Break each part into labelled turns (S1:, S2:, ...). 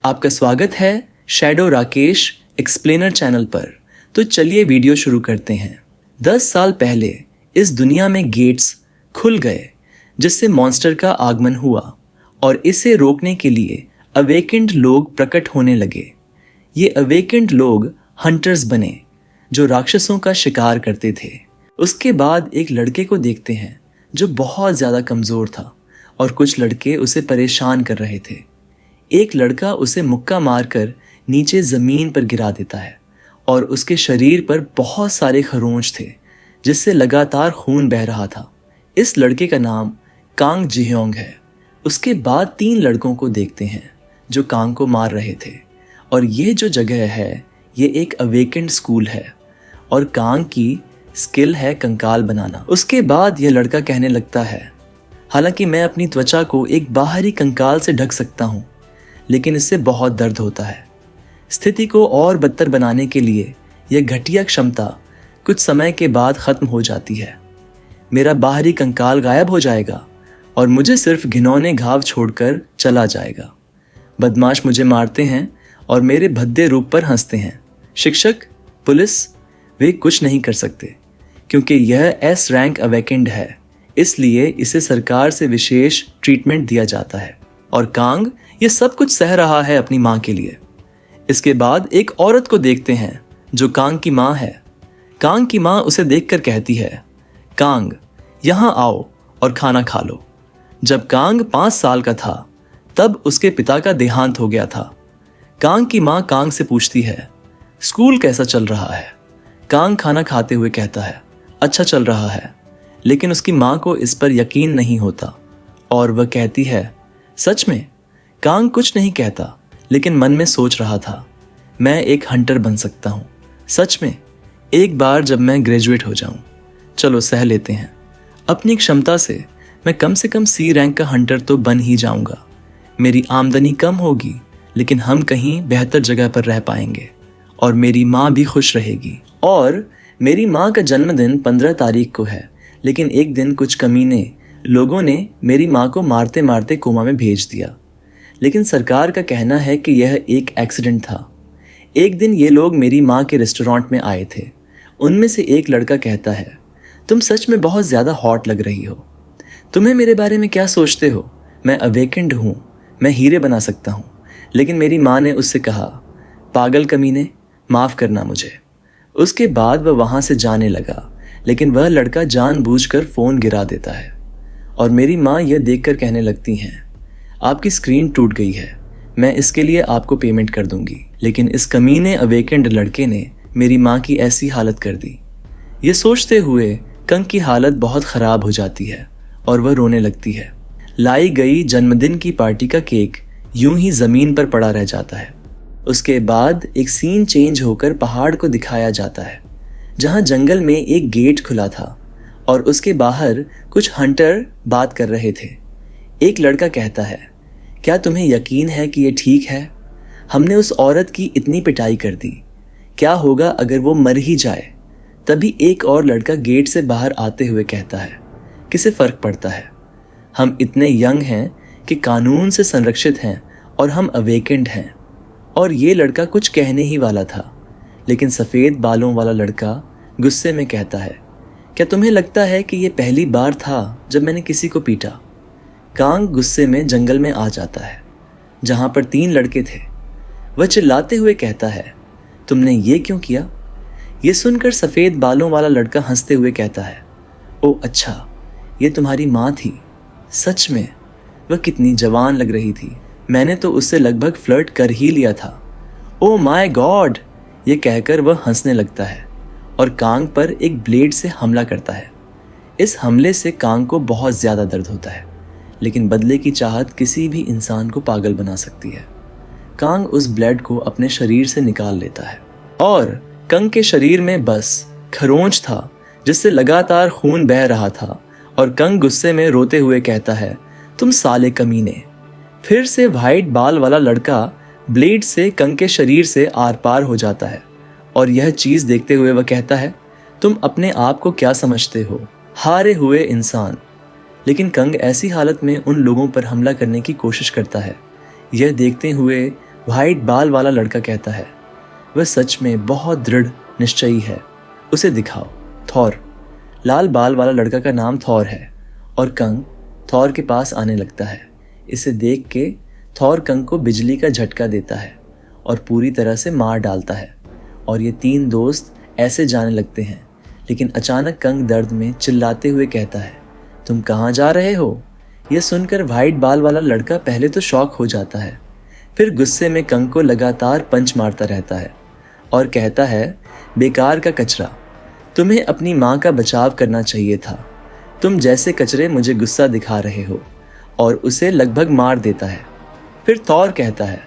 S1: आपका स्वागत है शैडो राकेश एक्सप्लेनर चैनल पर। तो चलिए वीडियो शुरू करते हैं। 10 साल पहले इस दुनिया में गेट्स खुल गए जिससे मॉन्स्टर का आगमन हुआ और इसे रोकने के लिए अवेकेंड लोग प्रकट होने लगे। ये अवेकेंड लोग हंटर्स बने जो राक्षसों का शिकार करते थे। उसके बाद एक लड़के को देखते हैं जो बहुत ज़्यादा कमज़ोर था और कुछ लड़के उसे परेशान कर रहे थे। एक लड़का उसे मुक्का मारकर नीचे ज़मीन पर गिरा देता है और उसके शरीर पर बहुत सारे खरोंच थे जिससे लगातार खून बह रहा था। इस लड़के का नाम कांग जिह्योंग है। उसके बाद 3 लड़कों को देखते हैं जो कांग को मार रहे थे और ये जो जगह है ये एक अवेकेंड स्कूल है और कांग की स्किल है कंकाल बनाना। उसके बाद यह लड़का कहने लगता है, हालांकि मैं अपनी त्वचा को एक बाहरी कंकाल से ढक सकता हूँ लेकिन इससे बहुत दर्द होता है। स्थिति को और बदतर बनाने के लिए यह घटिया क्षमता कुछ समय के बाद ख़त्म हो जाती है। मेरा बाहरी कंकाल गायब हो जाएगा और मुझे सिर्फ घिनौने घाव छोड़कर चला जाएगा। बदमाश मुझे मारते हैं और मेरे भद्दे रूप पर हंसते हैं। शिक्षक, पुलिस, वे कुछ नहीं कर सकते क्योंकि यह एस रैंक अवेकेंड है, इसलिए इसे सरकार से विशेष ट्रीटमेंट दिया जाता है। और कांग ये सब कुछ सह रहा है अपनी माँ के लिए। इसके बाद एक औरत को देखते हैं जो कांग की माँ है। कांग की माँ उसे देखकर कहती है, कांग यहाँ आओ और खाना खा लो। जब कांग 5 साल का था तब उसके पिता का देहांत हो गया था। कांग की माँ कांग से पूछती है, स्कूल कैसा चल रहा है? कांग खाना खाते हुए कहता है, अच्छा चल रहा है। लेकिन उसकी माँ को इस पर यकीन नहीं होता और वह कहती है, सच में? कांग कुछ नहीं कहता लेकिन मन में सोच रहा था, मैं एक हंटर बन सकता हूँ सच में, एक बार जब मैं ग्रेजुएट हो जाऊँ। चलो सह लेते हैं। अपनी क्षमता से मैं कम से कम सी रैंक का हंटर तो बन ही जाऊँगा। मेरी आमदनी कम होगी लेकिन हम कहीं बेहतर जगह पर रह पाएंगे और मेरी माँ भी खुश रहेगी। और मेरी माँ का जन्मदिन 15 तारीख को है, लेकिन एक दिन कुछ कमीने लोगों ने मेरी माँ को मारते मारते कोमा में भेज दिया। लेकिन सरकार का कहना है कि यह एक एक्सीडेंट था। एक दिन ये लोग मेरी माँ के रेस्टोरेंट में आए थे। उनमें से एक लड़का कहता है, तुम सच में बहुत ज़्यादा हॉट लग रही हो। तुम्हें मेरे बारे में क्या सोचते हो? मैं अवेकेंड हूँ, मैं हीरे बना सकता हूँ। लेकिन मेरी माँ ने उससे कहा, पागल कमीने, माफ़ करना मुझे। उसके बाद वह वहाँ से जाने लगा, लेकिन वह लड़का जानबूझकर फ़ोन गिरा देता है और मेरी माँ यह देखकर कहने लगती हैं, आपकी स्क्रीन टूट गई है, मैं इसके लिए आपको पेमेंट कर दूंगी। लेकिन इस कमीने अवेकेंड लड़के ने मेरी माँ की ऐसी हालत कर दी। ये सोचते हुए कंग की हालत बहुत ख़राब हो जाती है और वह रोने लगती है। लाई गई जन्मदिन की पार्टी का केक यूं ही ज़मीन पर पड़ा रह जाता है। उसके बाद एक सीन चेंज होकर पहाड़ को दिखाया जाता है जहाँ जंगल में एक गेट खुला था और उसके बाहर कुछ हंटर बात कर रहे थे। एक लड़का कहता है, क्या तुम्हें यकीन है कि ये ठीक है? हमने उस औरत की इतनी पिटाई कर दी, क्या होगा अगर वो मर ही जाए? तभी एक और लड़का गेट से बाहर आते हुए कहता है, किसे फ़र्क पड़ता है? हम इतने यंग हैं कि कानून से संरक्षित हैं और हम अवेकेंड हैं। और ये लड़का कुछ कहने ही वाला था, लेकिन सफ़ेद बालों वाला लड़का गुस्से में कहता है, क्या तुम्हें लगता है कि ये पहली बार था जब मैंने किसी को पीटा? कांग गुस्से में जंगल में आ जाता है जहाँ पर 3 लड़के थे। वह चिल्लाते हुए कहता है, तुमने ये क्यों किया? ये सुनकर सफ़ेद बालों वाला लड़का हंसते हुए कहता है, ओ अच्छा, ये तुम्हारी माँ थी। सच में? वह कितनी जवान लग रही थी, मैंने तो उससे लगभग फ्लर्ट कर ही लिया था। ओ माय गॉड, ये कहकर वह हंसने लगता है और कांग पर एक ब्लेड से हमला करता है। इस हमले से कांग को बहुत ज़्यादा दर्द होता है, लेकिन बदले की चाहत किसी भी इंसान को पागल बना सकती है। कांग उस ब्लेड को अपने शरीर से निकाल लेता है और कंग के शरीर में बस खरोंच था जिससे लगातार खून बह रहा था और कंग गुस्से में रोते हुए कहता है, तुम साले कमीने। फिर से वाइट बाल वाला लड़का ब्लेड से कंग के शरीर से आर पार हो जाता है और यह चीज़ देखते हुए वह कहता है, तुम अपने आप को क्या समझते हो, हारे हुए इंसान। लेकिन कंग ऐसी हालत में उन लोगों पर हमला करने की कोशिश करता है। यह देखते हुए व्हाइट बाल वाला लड़का कहता है, वह सच में बहुत दृढ़ निश्चयी है, उसे दिखाओ। थॉर, लाल बाल वाला लड़का का नाम थॉर है और कंग थॉर के पास आने लगता है। इसे देख के थॉर कंग को बिजली का झटका देता है और पूरी तरह से मार डालता है और ये तीन दोस्त ऐसे जाने लगते हैं। लेकिन अचानक कंग दर्द में चिल्लाते हुए कहता है, तुम कहाँ जा रहे हो? यह सुनकर व्हाइट बाल वाला लड़का पहले तो शॉक हो जाता है, फिर गुस्से में कंग को लगातार पंच मारता रहता है और कहता है, बेकार का कचरा, तुम्हें अपनी माँ का बचाव करना चाहिए था। तुम जैसे कचरे मुझे गुस्सा दिखा रहे हो, और उसे लगभग मार देता है। फिर थॉर कहता है,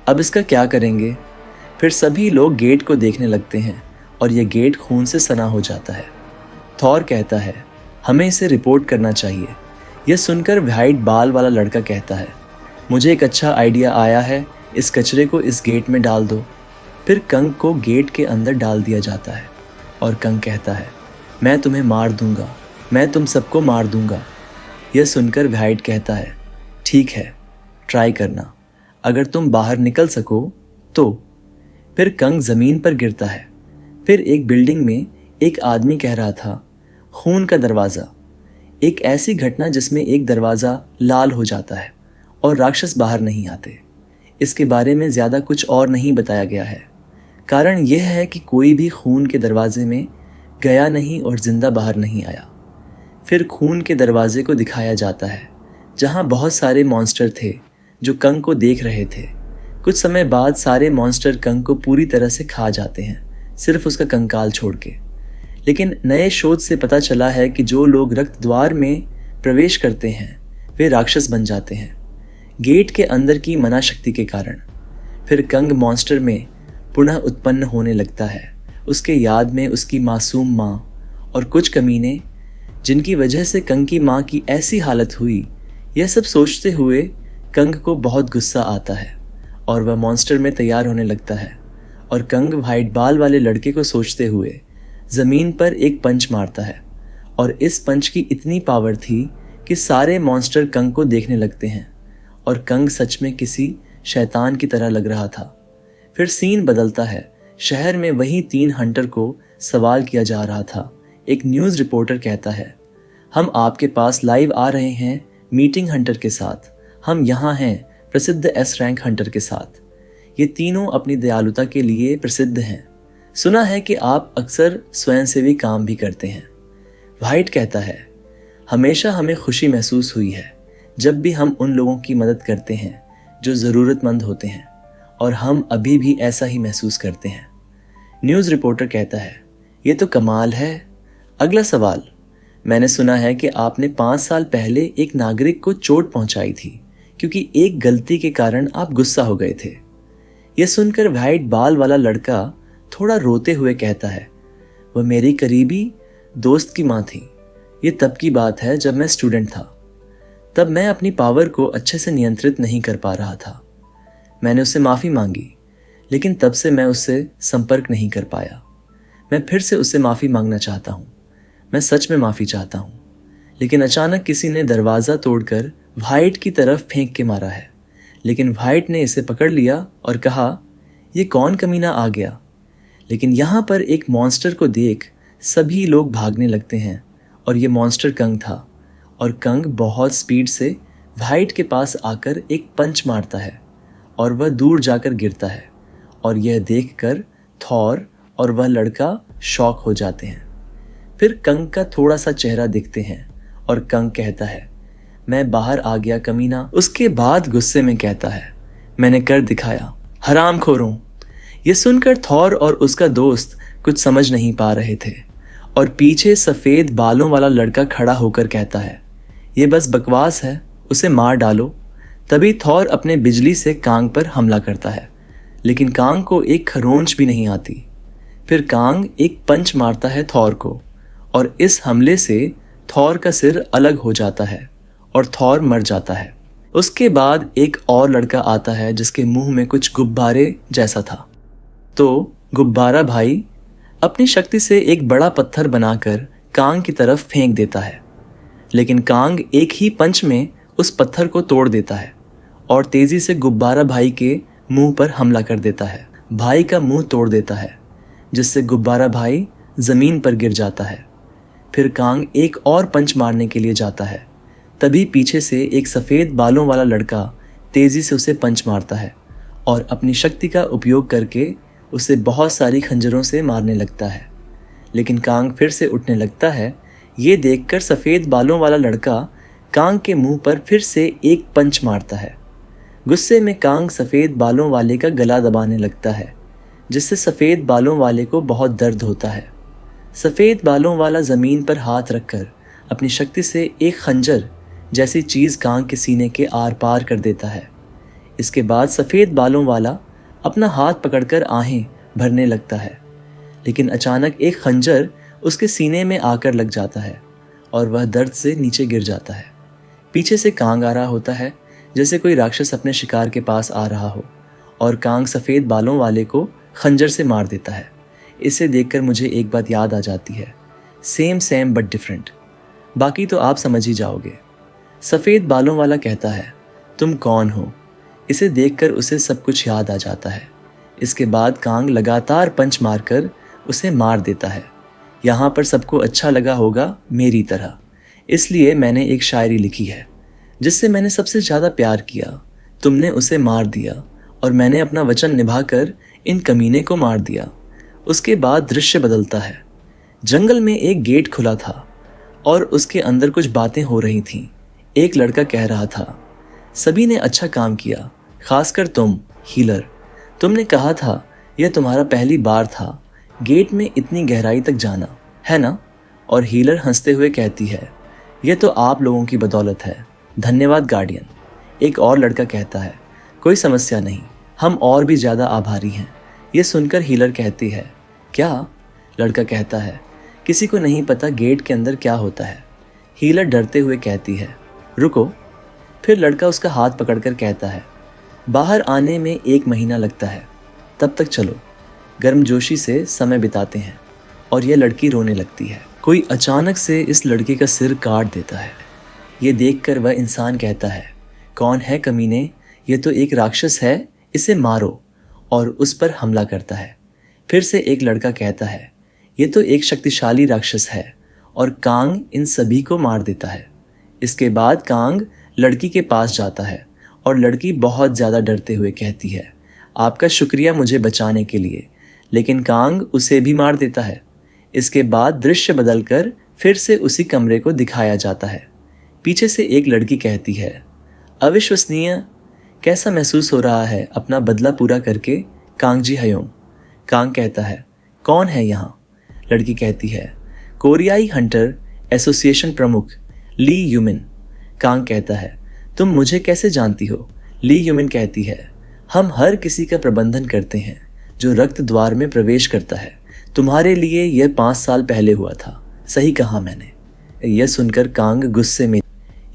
S1: अब इसका क्या करेंगे? फिर सभी लोग गेट को देखने लगते हैं और यह गेट खून से सना हो जाता है। थॉर कहता है, हमें इसे रिपोर्ट करना चाहिए। यह सुनकर व्हाइट बाल वाला लड़का कहता है, मुझे एक अच्छा आइडिया आया है, इस कचरे को इस गेट में डाल दो। फिर कंग को गेट के अंदर डाल दिया जाता है और कंग कहता है, मैं तुम्हें मार दूंगा, मैं तुम सबको मार दूंगा। यह सुनकर व्हाइट कहता है, ठीक है, ट्राई करना, अगर तुम बाहर निकल सको तो। फिर कंग ज़मीन पर गिरता है। फिर एक बिल्डिंग में एक आदमी कह रहा था, खून का दरवाज़ा, एक ऐसी घटना जिसमें एक दरवाज़ा लाल हो जाता है और राक्षस बाहर नहीं आते। इसके बारे में ज़्यादा कुछ और नहीं बताया गया है। कारण यह है कि कोई भी खून के दरवाजे में गया नहीं और ज़िंदा बाहर नहीं आया। फिर खून के दरवाजे को दिखाया जाता है जहाँ बहुत सारे मॉन्स्टर थे जो कंग को देख रहे थे। कुछ समय बाद सारे मॉन्स्टर कंग को पूरी तरह से खा जाते हैं, सिर्फ उसका कंकाल छोड़ के। लेकिन नए शोध से पता चला है कि जो लोग रक्त द्वार में प्रवेश करते हैं वे राक्षस बन जाते हैं, गेट के अंदर की मना शक्ति के कारण। फिर कंग मॉन्स्टर में पुनः उत्पन्न होने लगता है, उसके याद में उसकी मासूम माँ और कुछ कमीने जिनकी वजह से कंग की माँ की ऐसी हालत हुई। यह सब सोचते हुए कंग को बहुत गुस्सा आता है और वह मॉन्स्टर में तैयार होने लगता है और कंग व्हाइट बाल वाले लड़के को सोचते हुए ज़मीन पर एक पंच मारता है और इस पंच की इतनी पावर थी कि सारे मॉन्स्टर कंग को देखने लगते हैं और कंग सच में किसी शैतान की तरह लग रहा था। फिर सीन बदलता है। शहर में वही 3 हंटर को सवाल किया जा रहा था। एक न्यूज़ रिपोर्टर कहता है, हम आपके पास लाइव आ रहे हैं मीटिंग हंटर के साथ। हम यहाँ हैं प्रसिद्ध एस रैंक हंटर के साथ। ये तीनों अपनी दयालुता के लिए प्रसिद्ध हैं। सुना है कि आप अक्सर स्वयंसेवी काम भी करते हैं। व्हाइट कहता है, हमेशा हमें खुशी महसूस हुई है जब भी हम उन लोगों की मदद करते हैं जो ज़रूरतमंद होते हैं, और हम अभी भी ऐसा ही महसूस करते हैं। न्यूज़ रिपोर्टर कहता है, ये तो कमाल है। अगला सवाल, मैंने सुना है कि आपने 5 साल पहले एक नागरिक को चोट पहुंचाई थी क्योंकि एक गलती के कारण आप गुस्सा हो गए थे। यह सुनकर व्हाइट बाल वाला लड़का थोड़ा रोते हुए कहता है, वह मेरी करीबी दोस्त की माँ थी। ये तब की बात है जब मैं स्टूडेंट था। तब मैं अपनी पावर को अच्छे से नियंत्रित नहीं कर पा रहा था। मैंने उससे माफ़ी मांगी, लेकिन तब से मैं उससे संपर्क नहीं कर पाया। मैं फिर से उससे माफ़ी मांगना चाहता हूँ। मैं सच में माफ़ी चाहता हूँ। लेकिन अचानक किसी ने दरवाज़ा तोड़कर व्हाइट की तरफ फेंक के मारा है। लेकिन व्हाइट ने इसे पकड़ लिया और कहा, ये कौन कमीना आ गया? लेकिन यहाँ पर एक मॉन्स्टर को देख सभी लोग भागने लगते हैं और ये मॉन्स्टर कंग था। और कंग बहुत स्पीड से व्हाइट के पास आकर एक पंच मारता है और वह दूर जाकर गिरता है। और यह देखकर थॉर और वह लड़का शॉक हो जाते हैं। फिर कंग का थोड़ा सा चेहरा दिखते हैं और कंग कहता है, मैं बाहर आ गया कमीना। उसके बाद गुस्से में कहता है, मैंने कर दिखाया, हरामखोरों। ये सुनकर थॉर और उसका दोस्त कुछ समझ नहीं पा रहे थे और पीछे सफ़ेद बालों वाला लड़का खड़ा होकर कहता है, ये बस बकवास है, उसे मार डालो। तभी थॉर अपने बिजली से कांग पर हमला करता है, लेकिन कांग को एक खरोंच भी नहीं आती। फिर कांग एक पंच मारता है थॉर को और इस हमले से थॉर का सिर अलग हो जाता है और थॉर मर जाता है। उसके बाद एक और लड़का आता है जिसके मुंह में कुछ गुब्बारे जैसा था। तो गुब्बारा भाई अपनी शक्ति से एक बड़ा पत्थर बनाकर कांग की तरफ फेंक देता है, लेकिन कांग एक ही पंच में उस पत्थर को तोड़ देता है और तेजी से गुब्बारा भाई के मुंह पर हमला कर देता है। भाई का मुंह तोड़ देता है, जिससे गुब्बारा भाई जमीन पर गिर जाता है। फिर कांग एक और पंच मारने के लिए जाता है। तभी पीछे से एक सफ़ेद बालों वाला लड़का तेज़ी से उसे पंच मारता है और अपनी शक्ति का उपयोग करके उसे बहुत सारी खंजरों से मारने लगता है। लेकिन कांग फिर से उठने लगता है। ये देखकर सफ़ेद बालों वाला लड़का कांग के मुंह पर फिर से एक पंच मारता है। गुस्से में कांग सफ़ेद बालों वाले का गला दबाने लगता है, जिससे सफ़ेद बालों वाले को बहुत दर्द होता है। सफ़ेद बालों वाला ज़मीन पर हाथ रखकर अपनी शक्ति से एक खंजर जैसी चीज़ कांग के सीने के आर पार कर देता है। इसके बाद सफ़ेद बालों वाला अपना हाथ पकड़कर आहें भरने लगता है, लेकिन अचानक एक खंजर उसके सीने में आकर लग जाता है और वह दर्द से नीचे गिर जाता है। पीछे से कांग आ रहा होता है, जैसे कोई राक्षस अपने शिकार के पास आ रहा हो, और कांग सफ़ेद बालों वाले को खंजर से मार देता है। इसे देखकर मुझे एक बात याद आ जाती है, सेम सेम बट डिफरेंट। बाकी तो आप समझ ही जाओगे। सफ़ेद बालों वाला कहता है, तुम कौन हो? इसे देखकर उसे सब कुछ याद आ जाता है। इसके बाद कांग लगातार पंच मारकर उसे मार देता है। यहाँ पर सबको अच्छा लगा होगा मेरी तरह, इसलिए मैंने एक शायरी लिखी है, जिससे मैंने सबसे ज़्यादा प्यार किया। तुमने उसे मार दिया और मैंने अपना वचन निभाकर इन कमीने को मार दिया। उसके बाद दृश्य बदलता है। जंगल में एक गेट खुला था और उसके अंदर कुछ बातें हो रही थीं। एक लड़का कह रहा था, सभी ने अच्छा काम किया, खासकर तुम हीलर। तुमने कहा था यह तुम्हारा पहली बार था गेट में इतनी गहराई तक जाना, है ना? और हीलर हंसते हुए कहती है, यह तो आप लोगों की बदौलत है, धन्यवाद गार्डियन। एक और लड़का कहता है, कोई समस्या नहीं, हम और भी ज़्यादा आभारी हैं। यह सुनकर हीलर कहती है, क्या? लड़का कहता है, किसी को नहीं पता गेट के अंदर क्या होता है। हीलर डरते हुए कहती है, रुको। फिर लड़का उसका हाथ पकड़कर कहता है, बाहर आने में 1 महीना लगता है, तब तक चलो, गर्मजोशी से समय बिताते हैं। और यह लड़की रोने लगती है। कोई अचानक से इस लड़के का सिर काट देता है। ये देखकर वह इंसान कहता है, कौन है कमीने? ये तो एक राक्षस है, इसे मारो। और उस पर हमला करता है। फिर से एक लड़का कहता है, ये तो एक शक्तिशाली राक्षस है, और कांग इन सभी को मार देता है। इसके बाद कांग लड़की के पास जाता है और लड़की बहुत ज़्यादा डरते हुए कहती है, आपका शुक्रिया मुझे बचाने के लिए। लेकिन कांग उसे भी मार देता है। इसके बाद दृश्य बदलकर फिर से उसी कमरे को दिखाया जाता है। पीछे से एक लड़की कहती है, अविश्वसनीय, कैसा महसूस हो रहा है अपना बदला पूरा करके कांग जी हयोंग? कांग कहता है, कौन है यहाँ? लड़की कहती है, कोरियाई हंटर एसोसिएशन प्रमुख ली यूमिन। कांग कहता है, तुम मुझे कैसे जानती हो? ली यूमिन कहती है, हम हर किसी का प्रबंधन करते हैं जो रक्त द्वार में प्रवेश करता है। तुम्हारे लिए यह 5 साल पहले हुआ था। सही कहा मैंने। यह सुनकर कांग गुस्से में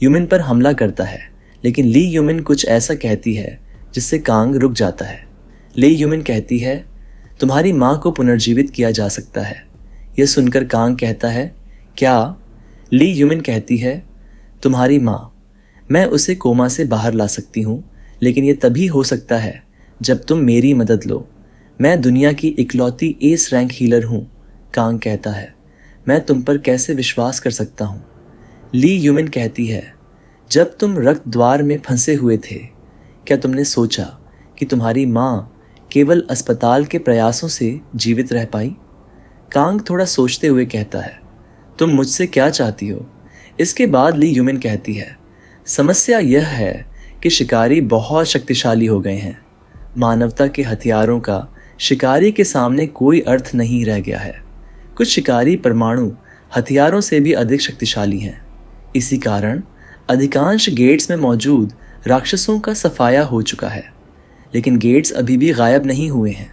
S1: यूमिन पर हमला करता है, लेकिन ली यूमिन कुछ ऐसा कहती है जिससे कांग रुक जाता है। ली यूमिन कहती है, तुम्हारी माँ को पुनर्जीवित किया जा सकता है। यह सुनकर कांग कहता है, क्या? ली यूमिन कहती है, तुम्हारी माँ, मैं उसे कोमा से बाहर ला सकती हूँ, लेकिन यह तभी हो सकता है जब तुम मेरी मदद लो। मैं दुनिया की इकलौती एस रैंक हीलर हूँ। कांग कहता है, मैं तुम पर कैसे विश्वास कर सकता हूँ? ली यूमिन कहती है, जब तुम रक्त द्वार में फंसे हुए थे, क्या तुमने सोचा कि तुम्हारी माँ केवल अस्पताल के प्रयासों से जीवित रह पाई? कांग थोड़ा सोचते हुए कहता है, तुम मुझसे क्या चाहती हो? इसके बाद ली यूमिन कहती है, समस्या यह है कि शिकारी बहुत शक्तिशाली हो गए हैं। मानवता के हथियारों का शिकारी के सामने कोई अर्थ नहीं रह गया है। कुछ शिकारी परमाणु हथियारों से भी अधिक शक्तिशाली हैं। इसी कारण अधिकांश गेट्स में मौजूद राक्षसों का सफाया हो चुका है, लेकिन गेट्स अभी भी गायब नहीं हुए हैं।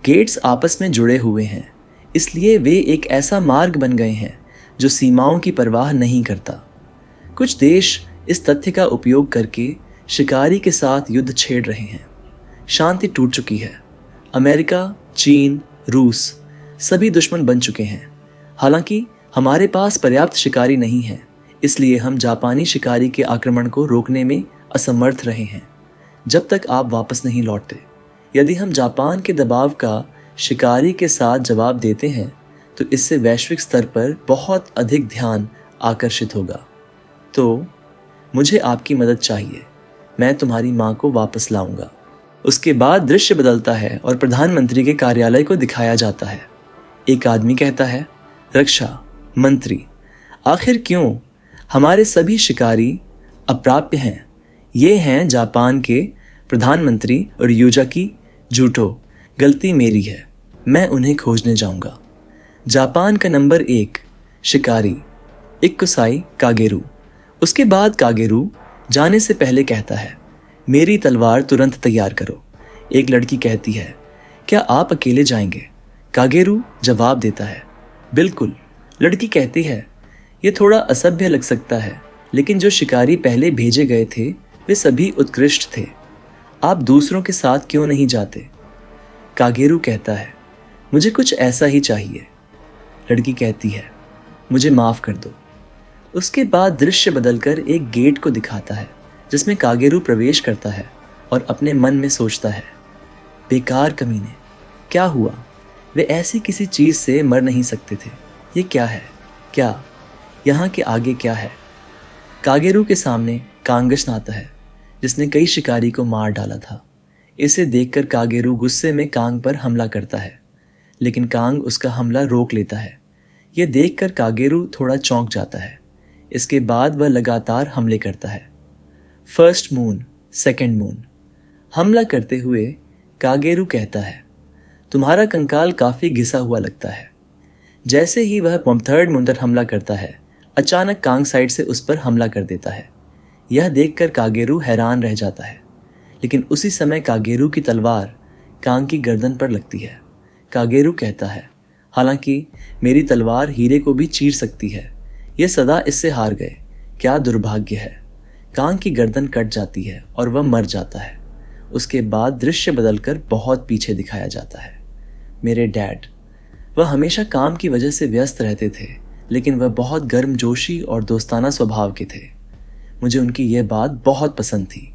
S1: गेट्स आपस में जुड़े हुए हैं, इसलिए वे एक ऐसा मार्ग बन गए हैं जो सीमाओं की परवाह नहीं करता। कुछ देश इस तथ्य का उपयोग करके शिकारी के साथ युद्ध छेड़ रहे हैं। शांति टूट चुकी है। अमेरिका, चीन, रूस सभी दुश्मन बन चुके हैं। हालांकि हमारे पास पर्याप्त शिकारी नहीं है, इसलिए हम जापानी शिकारी के आक्रमण को रोकने में असमर्थ रहे हैं। जब तक आप वापस नहीं लौटते। यदि हम जापान के दबाव का शिकारी के साथ जवाब देते हैं तो इससे वैश्विक स्तर पर बहुत अधिक ध्यान आकर्षित होगा। तो मुझे आपकी मदद चाहिए, मैं तुम्हारी माँ को वापस लाऊंगा। उसके बाद दृश्य बदलता है और प्रधानमंत्री के कार्यालय को दिखाया जाता है। एक आदमी कहता है, रक्षा मंत्री, आखिर क्यों? हमारे सभी शिकारी अप्राप्य हैं। ये हैं जापान के प्रधानमंत्री और यूजाकी जूटो। गलती मेरी है, मैं उन्हें खोजने जाऊंगा। जापान का नंबर 1 शिकारी इक्कुसाई कागेरू। उसके बाद कागेरू जाने से पहले कहता है, मेरी तलवार तुरंत तैयार करो। एक लड़की कहती है, क्या आप अकेले जाएंगे? कागेरू जवाब देता है, बिल्कुल। लड़की कहती है, ये थोड़ा असभ्य लग सकता है, लेकिन जो शिकारी पहले भेजे गए थे वे सभी उत्कृष्ट थे। आप दूसरों के साथ क्यों नहीं जाते? कागेरू कहता है, मुझे कुछ ऐसा ही चाहिए। लड़की कहती है, मुझे माफ कर दो। उसके बाद दृश्य बदलकर एक गेट को दिखाता है जिसमें कागेरू प्रवेश करता है और अपने मन में सोचता है, बेकार कमीने, क्या हुआ? वे ऐसी किसी चीज से मर नहीं सकते थे। ये क्या है? क्या यहाँ के आगे क्या है? कागेरू के सामने कांगस आता है जिसने कई शिकारी को मार डाला था। इसे देखकर कागेरू गुस्से में कांग पर हमला करता है, लेकिन कांग उसका हमला रोक लेता है। यह देखकर कागेरू थोड़ा चौंक जाता है। इसके बाद वह लगातार हमले करता है। First moon, second moon. हमला करते हुए कागेरू कहता है, तुम्हारा कंकाल काफी घिसा हुआ लगता है। जैसे ही वह थर्ड मून पर हमला करता है, अचानक कांग साइड से उस पर हमला कर देता है। यह देखकर कागेरू हैरान रह जाता है, लेकिन उसी समय कागेरू की तलवार कांग की गर्दन पर लगती है। कागेरू कहता है, हालांकि मेरी तलवार हीरे को भी चीर सकती है, ये सदा इससे हार गए, क्या दुर्भाग्य है। कांग की गर्दन कट जाती है और वह मर जाता है। उसके बाद दृश्य बदलकर बहुत पीछे दिखाया जाता है। मेरे डैड, वह हमेशा काम की वजह से व्यस्त रहते थे, लेकिन वह बहुत गर्मजोशी और दोस्ताना स्वभाव के थे। मुझे उनकी यह बात बहुत पसंद थी।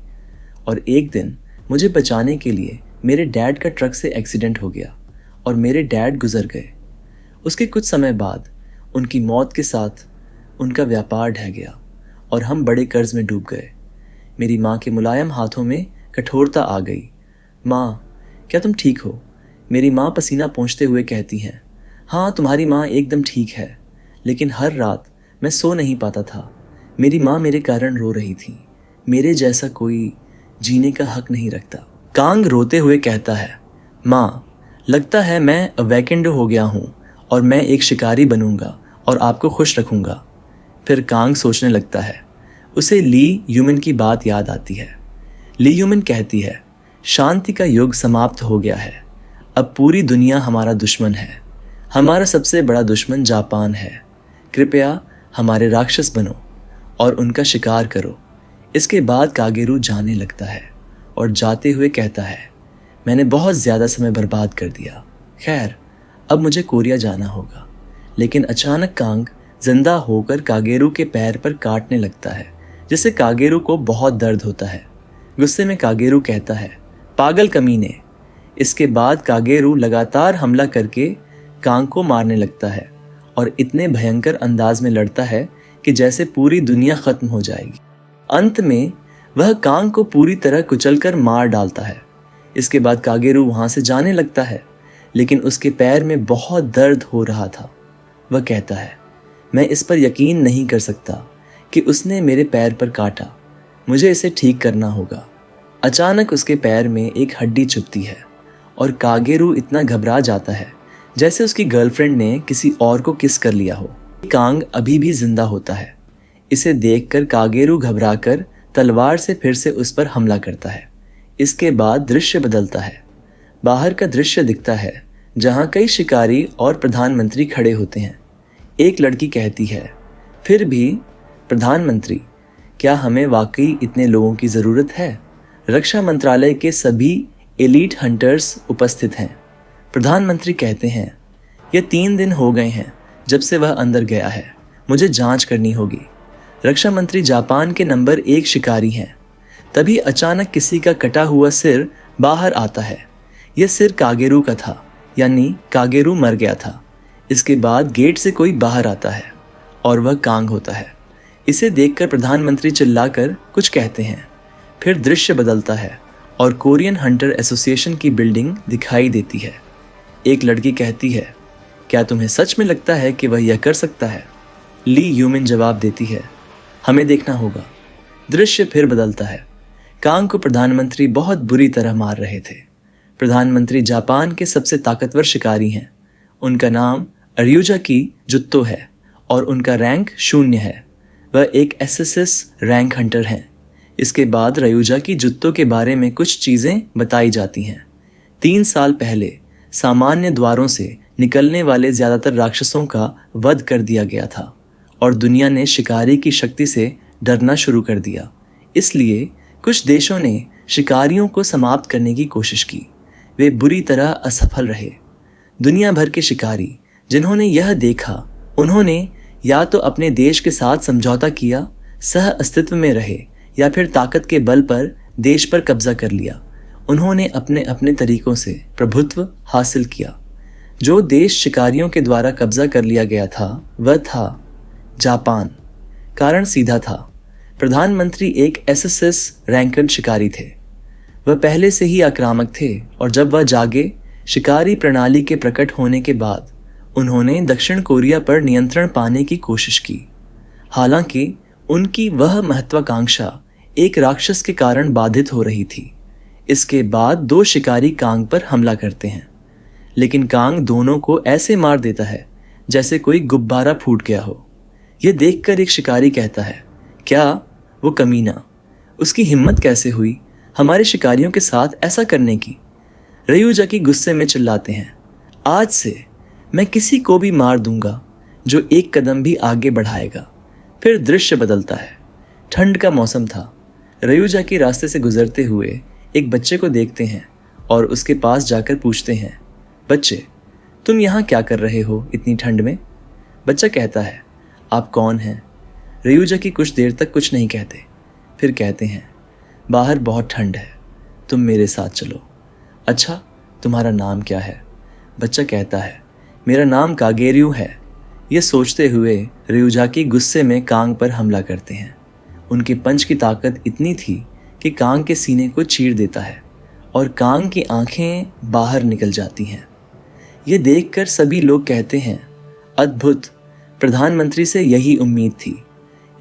S1: और एक दिन मुझे बचाने के लिए मेरे डैड का ट्रक से एक्सीडेंट हो गया और मेरे डैड गुजर गए। उसके कुछ समय बाद उनकी मौत के साथ उनका व्यापार ढह गया और हम बड़े कर्ज में डूब गए। मेरी माँ के मुलायम हाथों में कठोरता आ गई। माँ, क्या तुम ठीक हो? मेरी माँ पसीना पोंछते हुए कहती हैं, हाँ तुम्हारी माँ एकदम ठीक है, लेकिन हर रात मैं सो नहीं पाता था। मेरी माँ मेरे कारण रो रही थी। मेरे जैसा कोई जीने का हक नहीं रखता। कांग रोते हुए कहता है, माँ, लगता है मैं अवेकेंड हो गया हूँ और मैं एक शिकारी बनूंगा और आपको खुश रखूंगा। फिर कांग सोचने लगता है। उसे ली यूमिन की बात याद आती है। ली यूमिन कहती है, शांति का युग समाप्त हो गया है। अब पूरी दुनिया हमारा दुश्मन है। हमारा सबसे बड़ा दुश्मन जापान है। कृपया हमारे राक्षस बनो और उनका शिकार करो। इसके बाद कागेरू जाने लगता है और जाते हुए कहता है, मैंने बहुत ज़्यादा समय बर्बाद कर दिया। खैर, अब मुझे कोरिया जाना होगा। लेकिन अचानक कांग जिंदा होकर कागेरू के पैर पर काटने लगता है, जिससे कागेरू को बहुत दर्द होता है। गुस्से में कागेरू कहता है, पागल कमीने। इसके बाद कागेरू लगातार हमला करके कांग को मारने लगता है और इतने भयंकर अंदाज में लड़ता है कि जैसे पूरी दुनिया खत्म हो जाएगी। अंत में वह कांग को पूरी तरह कुचलकर मार डालता है। इसके बाद कागेरू वहां से जाने लगता है, लेकिन उसके पैर में बहुत दर्द हो रहा था। वह कहता है, मैं इस पर यकीन नहीं कर सकता कि उसने मेरे पैर पर काटा। मुझे इसे ठीक करना होगा। अचानक उसके पैर में एक हड्डी चुभती है और कागेरू इतना घबरा जाता है जैसे उसकी गर्लफ्रेंड ने किसी और को किस कर लिया हो। कांग अभी भी जिंदा होता है। इसे देखकर कागेरू घबराकर तलवार से फिर से उस पर हमला करता है। इसके बाद दृश्य बदलता है। बाहर का दृश्य दिखता है जहां कई शिकारी और प्रधानमंत्री खड़े होते हैं। एक लड़की कहती है, फिर भी प्रधानमंत्री, क्या हमें वाकई इतने लोगों की ज़रूरत है? रक्षा मंत्रालय के सभी एलीट हंटर्स उपस्थित हैं। प्रधानमंत्री कहते हैं, यह 3 दिन हो गए हैं जब से वह अंदर गया है। मुझे जांच करनी होगी। रक्षा मंत्री जापान के नंबर 1 शिकारी हैं। तभी अचानक किसी का कटा हुआ सिर बाहर आता है। यह सिर कागेरू का था, यानी कागेरू मर गया था। इसके बाद गेट से कोई बाहर आता है और वह कांग होता है। इसे देखकर प्रधानमंत्री चिल्लाकर कुछ कहते हैं। फिर दृश्य बदलता है और कोरियन हंटर एसोसिएशन की बिल्डिंग दिखाई देती है। एक लड़की कहती है, क्या तुम्हें सच में लगता है कि वह यह कर सकता है? ली यूमिन जवाब देती है, हमें देखना होगा। दृश्य फिर बदलता है। कांग को प्रधानमंत्री बहुत बुरी तरह मार रहे थे। प्रधानमंत्री जापान के सबसे ताकतवर शिकारी हैं। उनका नाम अरियुजाकी जुत्तो है और उनका रैंक 0 है। वह एक एसएसएस रैंक हंटर हैं। इसके बाद रयुजाकी जुत्तो के बारे में कुछ चीज़ें बताई जाती हैं। 3 साल पहले सामान्य द्वारों से निकलने वाले ज़्यादातर राक्षसों का वध कर दिया गया था और दुनिया ने शिकारी की शक्ति से डरना शुरू कर दिया। इसलिए कुछ देशों ने शिकारियों को समाप्त करने की कोशिश की। वे बुरी तरह असफल रहे। दुनिया भर के शिकारी जिन्होंने यह देखा, उन्होंने या तो अपने देश के साथ समझौता किया, सह अस्तित्व में रहे, या फिर ताकत के बल पर देश पर कब्जा कर लिया। उन्होंने अपने अपने तरीकों से प्रभुत्व हासिल किया। जो देश शिकारियों के द्वारा कब्जा कर लिया गया था वह था जापान। कारण सीधा था, प्रधानमंत्री एक एसएसएस रैंकड शिकारी थे। वह पहले से ही आक्रामक थे और जब वह जागे, शिकारी प्रणाली के प्रकट होने के बाद उन्होंने दक्षिण कोरिया पर नियंत्रण पाने की कोशिश की। हालांकि उनकी वह महत्वाकांक्षा एक राक्षस के कारण बाधित हो रही थी। इसके बाद 2 शिकारी कांग पर हमला करते हैं, लेकिन कांग दोनों को ऐसे मार देता है जैसे कोई गुब्बारा फूट गया हो। यह देखकर एक शिकारी कहता है, क्या वो कमीना, उसकी हिम्मत कैसे हुई हमारे शिकारियों के साथ ऐसा करने की? रयुजाकी गुस्से में चिल्लाते हैं, आज से मैं किसी को भी मार दूंगा जो एक कदम भी आगे बढ़ाएगा। फिर दृश्य बदलता है। ठंड का मौसम था। रयुजाकी रास्ते से गुजरते हुए एक बच्चे को देखते हैं और उसके पास जाकर पूछते हैं, बच्चे, तुम यहाँ क्या कर रहे हो इतनी ठंड में? बच्चा कहता है, आप कौन हैं? रयुजाकी कुछ देर तक कुछ नहीं कहते। फिर कहते हैं, बाहर बहुत ठंड है, तुम मेरे साथ चलो। अच्छा, तुम्हारा नाम क्या है? बच्चा कहता है, मेरा नाम कागेरू है। ये सोचते हुए रयुजाकी गुस्से में कांग पर हमला करते हैं। उनके पंच की ताकत इतनी थी कि कांग के सीने को चीर देता है और कांग की आंखें बाहर निकल जाती हैं। ये देखकर सभी लोग कहते हैं, अद्भुत, प्रधानमंत्री से यही उम्मीद थी।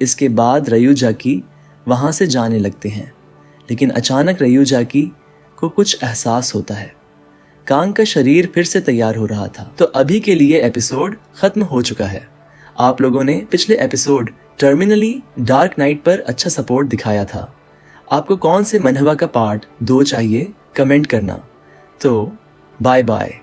S1: इसके बाद रयुजाकी वहाँ से जाने लगते हैं, लेकिन अचानक रयुजाकी को कुछ एहसास होता है। कांग का शरीर फिर से तैयार हो रहा था। तो अभी के लिए एपिसोड खत्म हो चुका है। आप लोगों ने पिछले एपिसोड टर्मिनली डार्क नाइट पर अच्छा सपोर्ट दिखाया था। आपको कौन से मनहवा का पार्ट 2 चाहिए, कमेंट करना। तो बाय बाय।